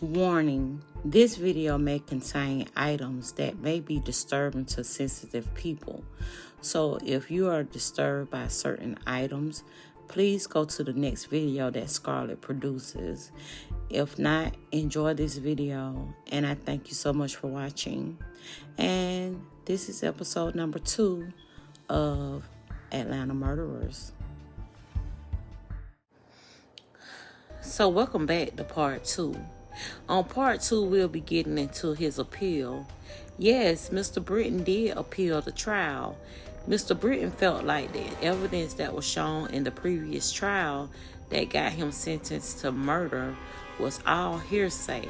Warning, this video may contain items that may be disturbing to sensitive people. So if you are disturbed by certain items, please go to the next video that Scarlett produces. If not, enjoy this video, and I thank you so much for watching. And this is episode number 2 of Atlanta Murderers. So welcome back to part 2. On part 2, we'll be getting into his appeal. Yes, Mr. Brittain did appeal the trial. Mr. Brittain felt like the evidence that was shown in the previous trial that got him sentenced to murder was all hearsay.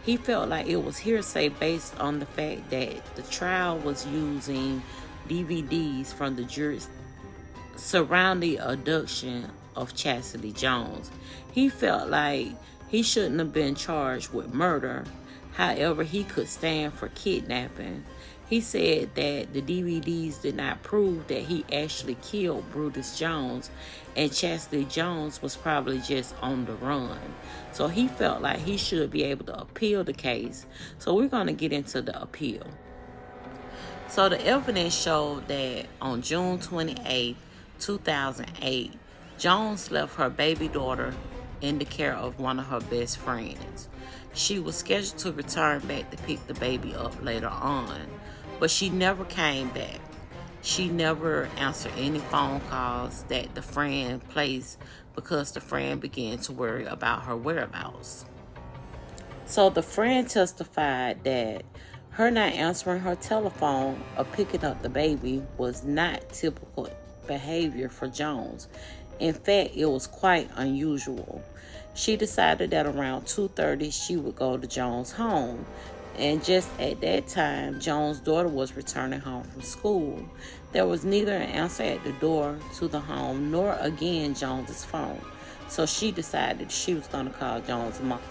He felt like it was hearsay based on the fact that the trial was using DVDs from the jury surrounding the abduction of Chastity Jones. He felt like he shouldn't have been charged with murder. However, he could stand for kidnapping. He said that the DVDs did not prove that he actually killed Brutus Jones, and Chastity Jones was probably just on the run. So he felt like he should be able to appeal the case. So we're going to get into the appeal. So the evidence showed that on June 28, 2008, Jones left her baby daughter in the care of one of her best friends. She was scheduled to return back to pick the baby up later on, but she never came back. She never answered any phone calls that the friend placed because the friend began to worry about her whereabouts. So the friend testified that her not answering her telephone or picking up the baby was not typical behavior for Jones. In fact, it was quite unusual. She decided that around 2:30 she would go to Jones' home. And just at that time, Jones' daughter was returning home from school. There was neither an answer at the door to the home nor again Jones' phone. So she decided she was going to call Jones' mom.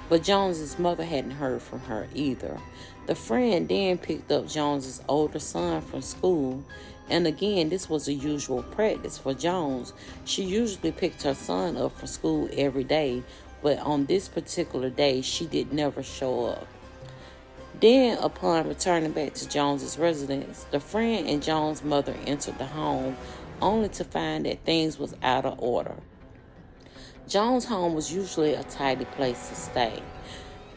But Jones' mother hadn't heard from her either. The friend then picked up Jones' older son from school. And again, this was a usual practice for Jones. She usually picked her son up from school every day, but on this particular day, she did never show up. Then, upon returning back to Jones' residence, the friend and Jones' mother entered the home, only to find that things was out of order. Jones' home was usually a tidy place to stay.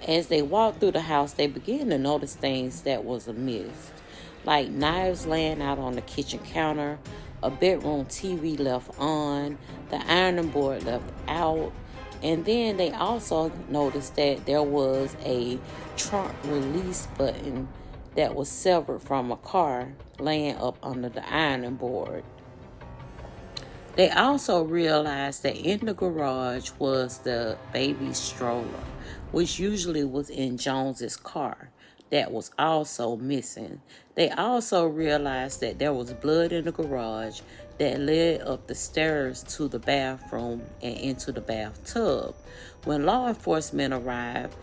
As they walked through the house, they began to notice things that was amiss, like knives laying out on the kitchen counter, a bedroom TV left on, the ironing board left out, and then they also noticed that there was a trunk release button that was severed from a car laying up under the ironing board. They also realized that in the garage was the baby's stroller, which usually was in Jones's car, that was also missing. They also realized that there was blood in the garage that led up the stairs to the bathroom and into the bathtub. When law enforcement arrived,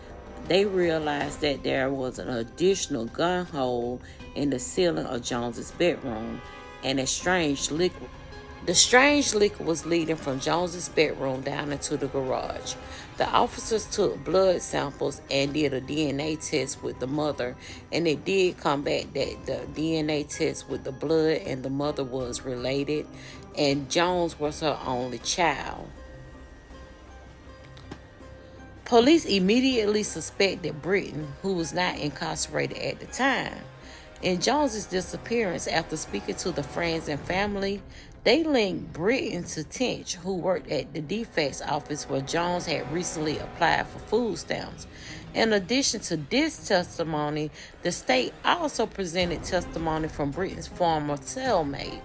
they realized that there was an additional gun hole in the ceiling of Jones's bedroom and a strange liquid. The strange liquid was leading from Jones's bedroom down into the garage. The officers took blood samples and did a DNA test with the mother, and it did come back that the DNA test with the blood and the mother was related, and Jones was her only child. Police immediately suspected Brittain, who was not incarcerated at the time. In Jones's disappearance, after speaking to the friends and family, they linked Brittain to Tench, who worked at the defects office where Jones had recently applied for food stamps. In addition to this testimony, the state also presented testimony from Brittain's former cellmate.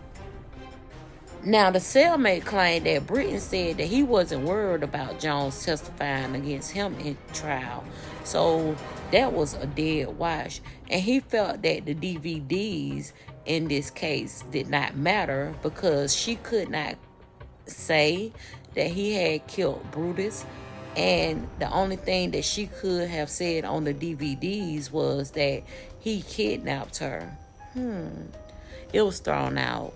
Now, the cellmate claimed that Brittain said that he wasn't worried about Jones testifying against him in trial. So that was a dead wash. And he felt that the DVDs in this case did not matter because she could not say that he had killed Brutus. And the only thing that she could have said on the DVDs was that he kidnapped her. It was thrown out.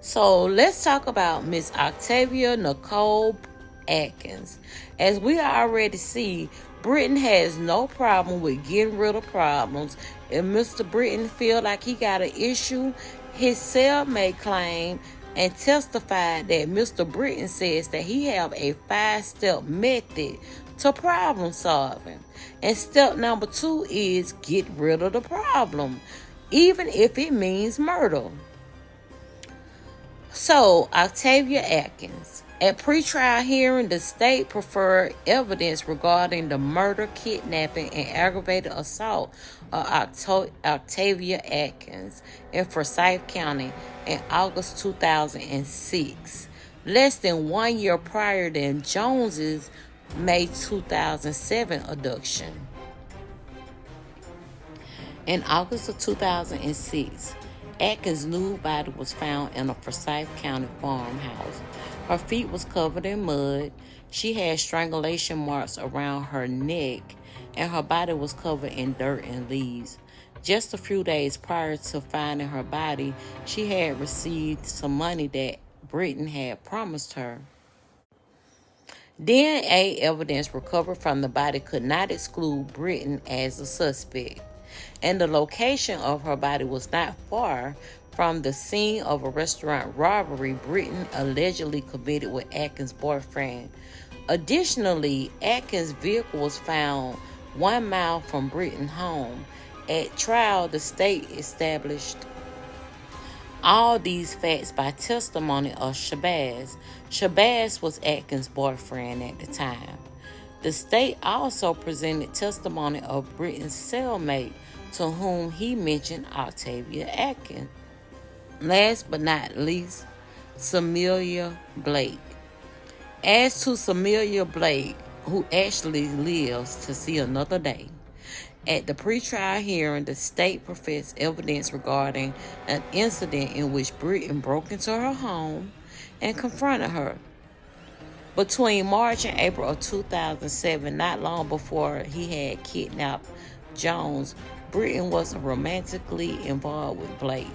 So let's talk about Miss Octavia Nicole Atkins. As we already see, Brittain has no problem with getting rid of problems. If Mr. Brittain feel like he got an issue, his cellmate claimed and testified that Mr. Brittain says that he have a 5-step method to problem solving. And step number 2 is get rid of the problem, even if it means murder. So, Octavia Atkins. At pretrial hearing, the state preferred evidence regarding the murder, kidnapping, and aggravated assault of Octavia Atkins in Forsyth County in August 2006, less than 1 year prior than Jones's May 2007 abduction. In August of 2006, Atkins' nude body was found in a Forsyth County farmhouse. Her feet was covered in mud. She had strangulation marks around her neck, and her body was covered in dirt and leaves. Just a few days prior to finding her body, she had received some money that Brittain had promised her. DNA evidence recovered from the body could not exclude Brittain as a suspect, and the location of her body was not far from the scene of a restaurant robbery Brittain allegedly committed with Atkins' boyfriend. Additionally, Atkins' vehicle was found 1 mile from Brittain's home. At trial, the state established all these facts by testimony of Shabazz. Shabazz was Atkins' boyfriend at the time. The state also presented testimony of Brittain's cellmate, to whom he mentioned Octavia Atkins. Last but not least, Samelia Blake. As to Samelia Blake, who actually lives to see another day, at the pretrial hearing, the state professed evidence regarding an incident in which Brittain broke into her home and confronted her. Between March and April of 2007, not long before he had kidnapped Jones, Brittain was romantically involved with Blake.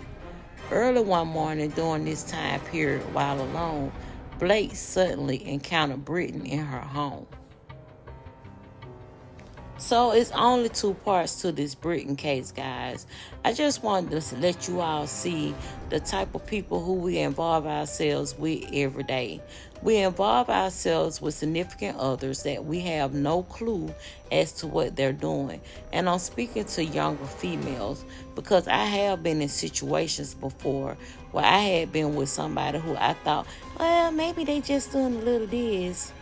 Early one morning during this time period, while alone, Blake suddenly encountered Brittain in her home. So it's only 2 parts to this Brittain case, guys. I just wanted to let you all see the type of people who we involve ourselves with every day. We involve ourselves with significant others that we have no clue as to what they're doing. And I'm speaking to younger females because I have been in situations before where I had been with somebody who I thought, well, maybe they just doing a little this.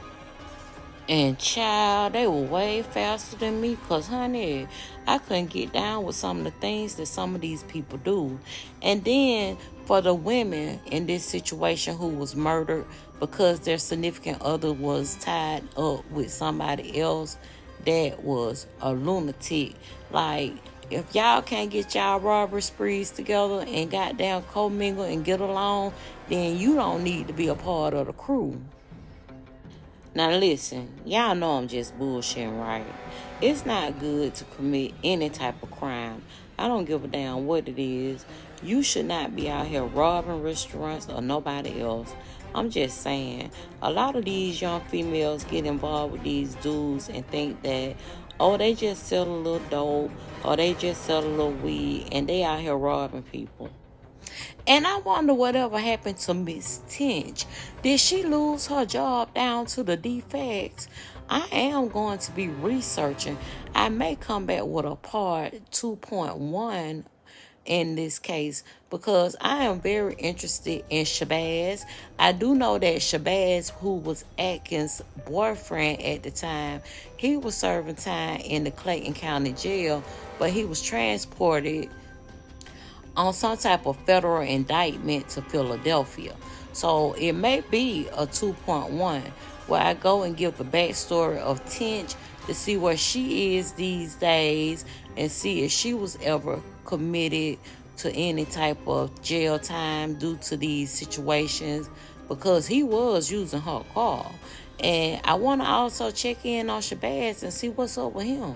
And child, they were way faster than me because, honey, I couldn't get down with some of the things that some of these people do. And then for the women in this situation who was murdered because their significant other was tied up with somebody else that was a lunatic. Like, if y'all can't get y'all robbery sprees together and goddamn commingle and get along, then you don't need to be a part of the crew. Now listen, y'all know I'm just bullshitting, right? It's not good to commit any type of crime. I don't give a damn what it is. You should not be out here robbing restaurants or nobody else. I'm just saying, a lot of these young females get involved with these dudes and think that, oh, they just sell a little dope or they just sell a little weed and they out here robbing people. And I wonder whatever happened to Miss Tinch. Did she lose her job down to the defects? I am going to be researching. I may come back with a part 2.1 in this case because I am very interested in Shabazz. I do know that Shabazz, who was Atkins' boyfriend at the time, he was serving time in the Clayton County Jail, but he was transported on some type of federal indictment to Philadelphia. So it may be a 2.1 where I go and give the backstory of Tinch to see where she is these days and see if she was ever committed to any type of jail time due to these situations, because he was using her car. And I want to also check in on Shabazz and see what's up with him.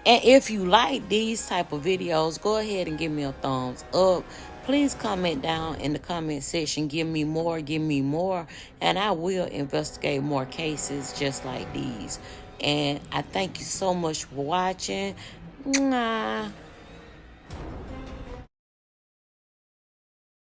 And if you like these type of videos, go ahead and give me a thumbs up. Please comment down in the comment section. Give me more, and I will investigate more cases just like these. And I thank you so much for watching. Mwah.